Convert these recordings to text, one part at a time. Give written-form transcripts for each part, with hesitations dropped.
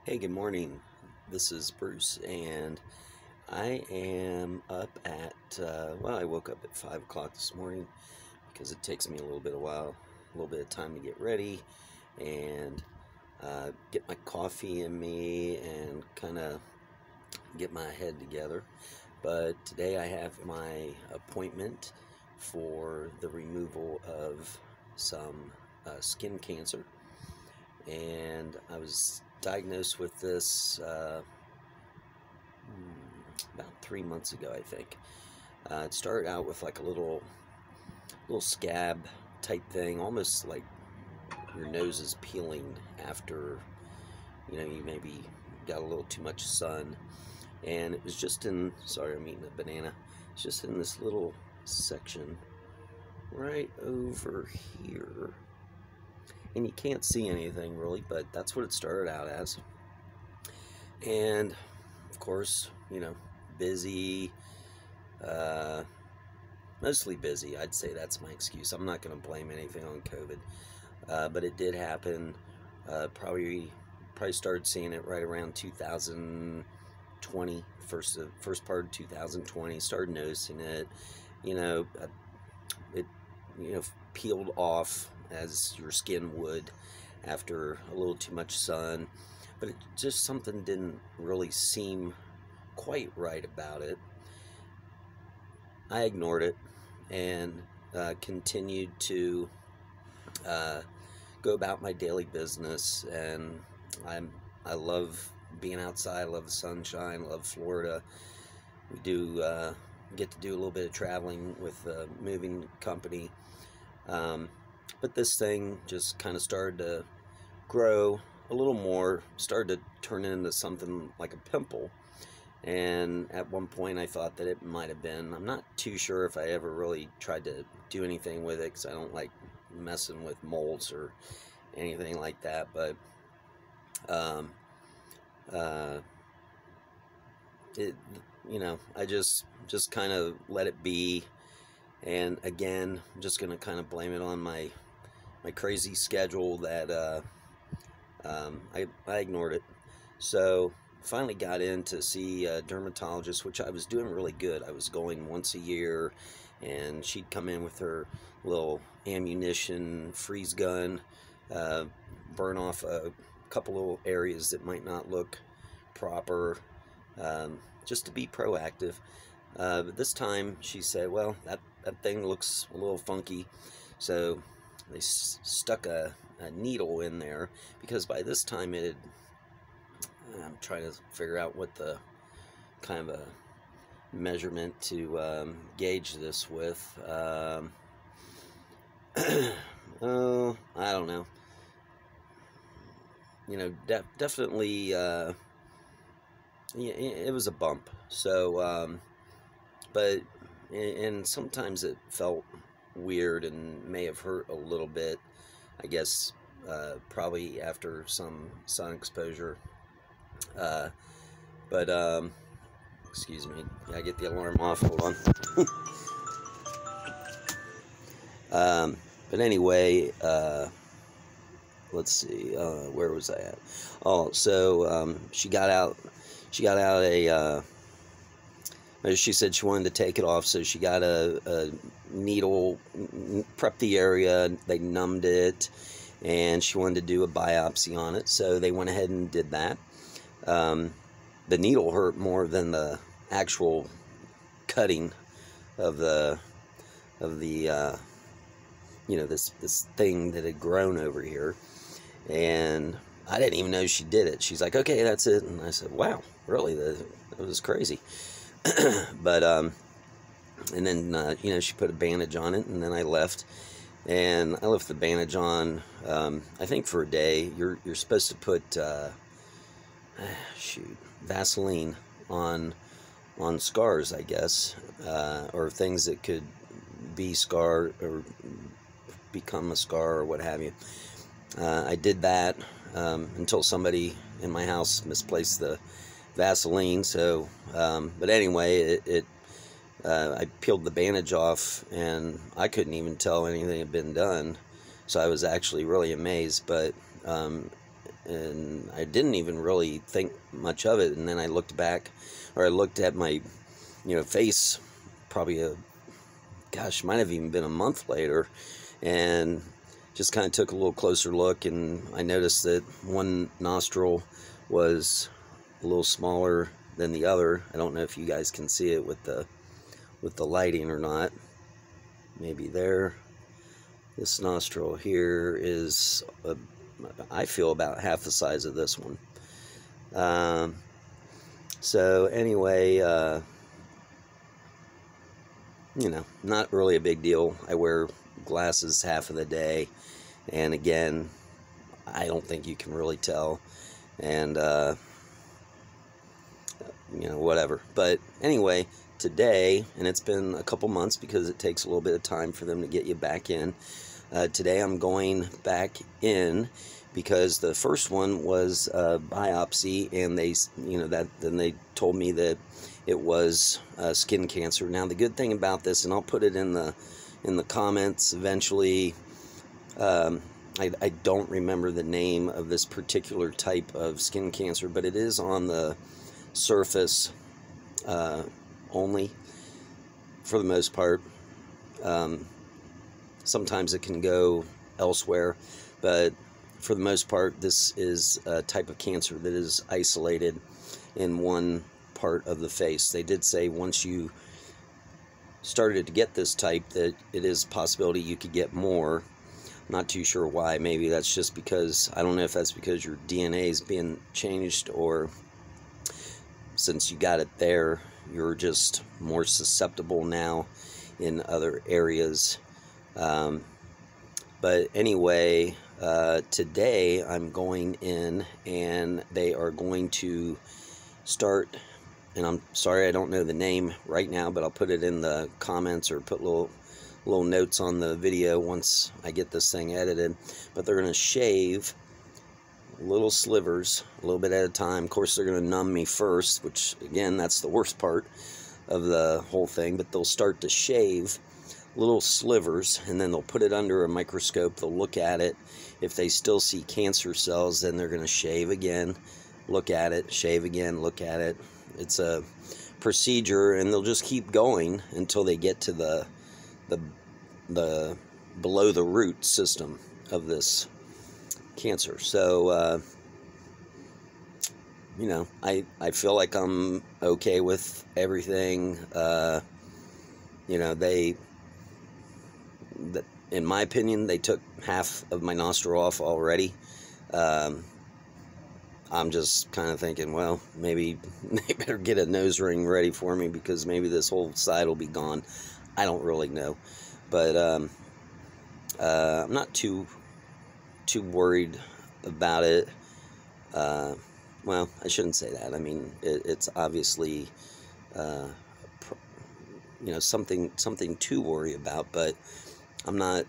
Hey, good morning. This is Bruce, and I am up at, I woke up at 5 o'clock this morning because it takes me a little bit of time to get ready and get my coffee in me and kind of get my head together. But today I have my appointment for the removal of some skin cancer, and I was diagnosed with this about 3 months ago, I think. It started out with like a little scab type thing, almost like your nose is peeling after you maybe got a little too much sun, and it was just in. Sorry, I'm eating a banana. It's just in this little section right over here, and you can't see anything really, but that's what it started out as. And of course, busy, mostly busy. I'd say that's my excuse. I'm not going to blame anything on COVID, but it did happen. Probably started seeing it right around 2020, first part of 2020. Started noticing it. It peeled off as your skin would after a little too much sun, but it just something didn't really seem quite right about it. I ignored it and continued to go about my daily business, and I love being outside. I love the sunshine. I love Florida. We do get to do a little bit of traveling with the moving company, but this thing just kind of started to grow a little more, started to turn into something like a pimple. And at one point I thought that it might have been, I'm not too sure if I ever really tried to do anything with it because I don't like messing with molds or anything like that, but it I just kind of let it be. And again, I'm just gonna kind of blame it on my crazy schedule that I ignored it. So finally got in to see a dermatologist, which I was doing really good. I was going once a year, and she'd come in with her little ammunition freeze gun, burn off a couple little areas that might not look proper, just to be proactive. But this time she said, well, that thing looks a little funky. So they stuck a needle in there, because by this time I'm trying to figure out what the kind of a measurement to gauge this with. Oh, I don't know. Definitely, it was a bump. So, but, and sometimes it felt weird and may have hurt a little bit, I guess, probably after some sun exposure. But excuse me, I get the alarm off. Hold on. But anyway, let's see. Where was I at? Oh, so she got out. She got out she said she wanted to take it off, so she got a needle, prepped the area, they numbed it, and she wanted to do a biopsy on it. So they went ahead and did that. The needle hurt more than the actual cutting of this thing that had grown over here. And I didn't even know she did it. She's like, okay, that's it. And I said, wow, really? That was crazy. But and then she put a bandage on it, and then I left. And I left the bandage on, I think for a day. You're supposed to put Vaseline on scars, I guess, or things that could be scarred or become a scar or what have you. I did that until somebody in my house misplaced the Vaseline. So, but anyway, I peeled the bandage off, and I couldn't even tell anything had been done. So I was actually really amazed. But and I didn't even really think much of it. And then I looked back, or I looked at my, face probably might have even been a month later, and just kind of took a little closer look, and I noticed that one nostril was a little smaller than the other. I don't know if you guys can see it with the lighting or not. Maybe there. This nostril here is, I feel, about half the size of this one. So anyway, not really a big deal. I wear glasses half of the day, and again, I don't think you can really tell, and whatever. But anyway, today, and it's been a couple months because it takes a little bit of time for them to get you back in. Today I'm going back in because the first one was biopsy, and then they told me that it was skin cancer. Now the good thing about this, and I'll put it in the comments eventually, I don't remember the name of this particular type of skin cancer, but it is on the surface only for the most part. Sometimes it can go elsewhere, but for the most part, this is a type of cancer that is isolated in one part of the face. They did say once you started to get this type that it is a possibility you could get more. Not too sure why. Maybe that's just because, I don't know if that's because your DNA is being changed, or since you got it there, you're just more susceptible now in other areas. But anyway, today I'm going in, and they are going to start, and I'm sorry I don't know the name right now, but I'll put it in the comments or put little notes on the video once I get this thing edited. But they're going to shave little slivers a little bit at a time. Of course, they're going to numb me first, which again, that's the worst part of the whole thing. But they'll start to shave little slivers, and then they'll put it under a microscope. They'll look at it. If they still see cancer cells, then they're going to shave again, look at it, shave again, look at it. It's a procedure, and they'll just keep going until they get to the below the root system of this cancer. So I feel like I'm okay with everything. In my opinion, they took half of my nostril off already. I'm just kind of thinking, well, maybe they better get a nose ring ready for me, because maybe this whole side will be gone. I don't really know, but I'm not too worried about it. Well, I shouldn't say that. I mean, it's obviously something to worry about, but I'm not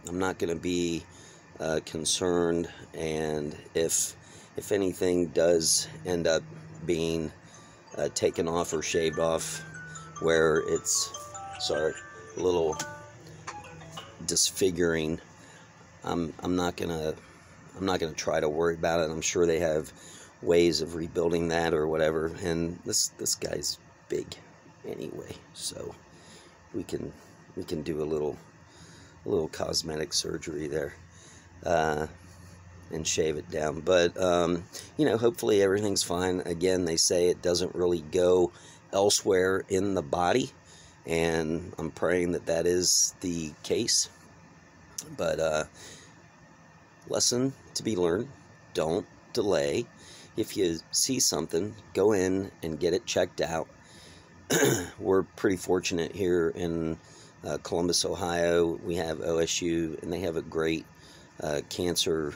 going to be concerned. And if anything does end up being taken off or shaved off, where it's a little disfiguring, I'm not gonna try to worry about it. I'm sure they have ways of rebuilding that or whatever. And this guy's big anyway, so we can do a little cosmetic surgery there and shave it down. But hopefully everything's fine. Again, they say it doesn't really go elsewhere in the body, and I'm praying that is the case. But lesson to be learned: don't delay. If you see something, go in and get it checked out. We're pretty fortunate here in Columbus, Ohio. We have OSU, and they have a great cancer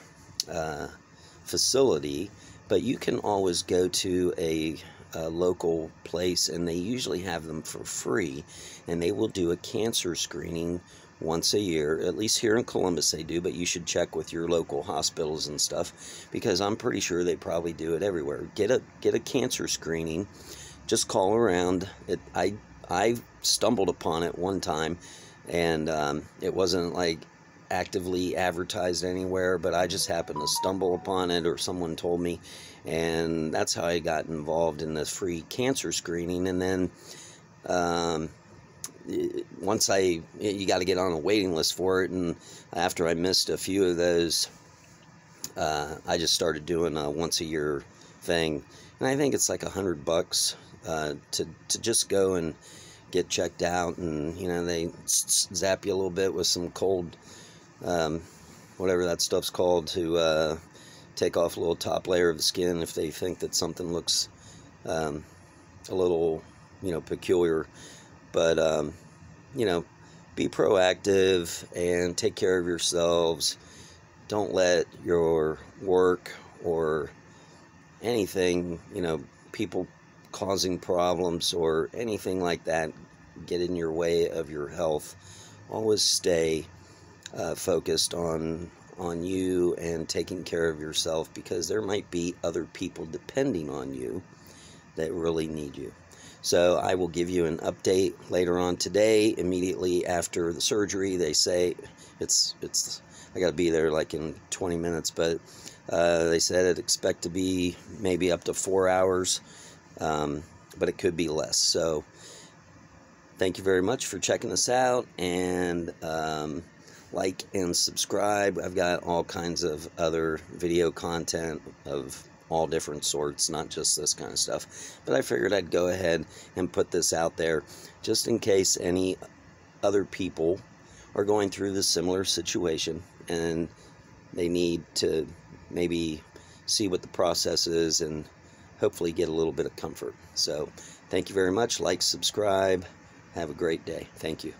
facility. But you can always go to a local place, and they usually have them for free, and they will do a cancer screening once a year. At least here in Columbus they do, but you should check with your local hospitals and stuff, because I'm pretty sure they probably do it everywhere. Get a cancer screening. Just call around. I stumbled upon it one time, and it wasn't like actively advertised anywhere, but I just happened to stumble upon it, or someone told me, and that's how I got involved in this free cancer screening. And then once you got to get on a waiting list for it, and after I missed a few of those, I just started doing a once a year thing, and I think it's like $100 to just go and get checked out, and they zap you a little bit with some cold, whatever that stuff's called, to take off a little top layer of the skin if they think that something looks a little peculiar. But be proactive and take care of yourselves. Don't let your work or anything, people causing problems or anything like that, get in your way of your health. Always stay focused on you and taking care of yourself, because there might be other people depending on you that really need you. So I will give you an update later on today, immediately after the surgery. They say I got to be there like in 20 minutes, but they said I'd expect to be maybe up to 4 hours, but it could be less. So thank you very much for checking us out, and like and subscribe. I've got all kinds of other video content of all different sorts, not just this kind of stuff, but I figured I'd go ahead and put this out there just in case any other people are going through this similar situation and they need to maybe see what the process is and hopefully get a little bit of comfort. So thank you very much. Like, subscribe. Have a great day. Thank you.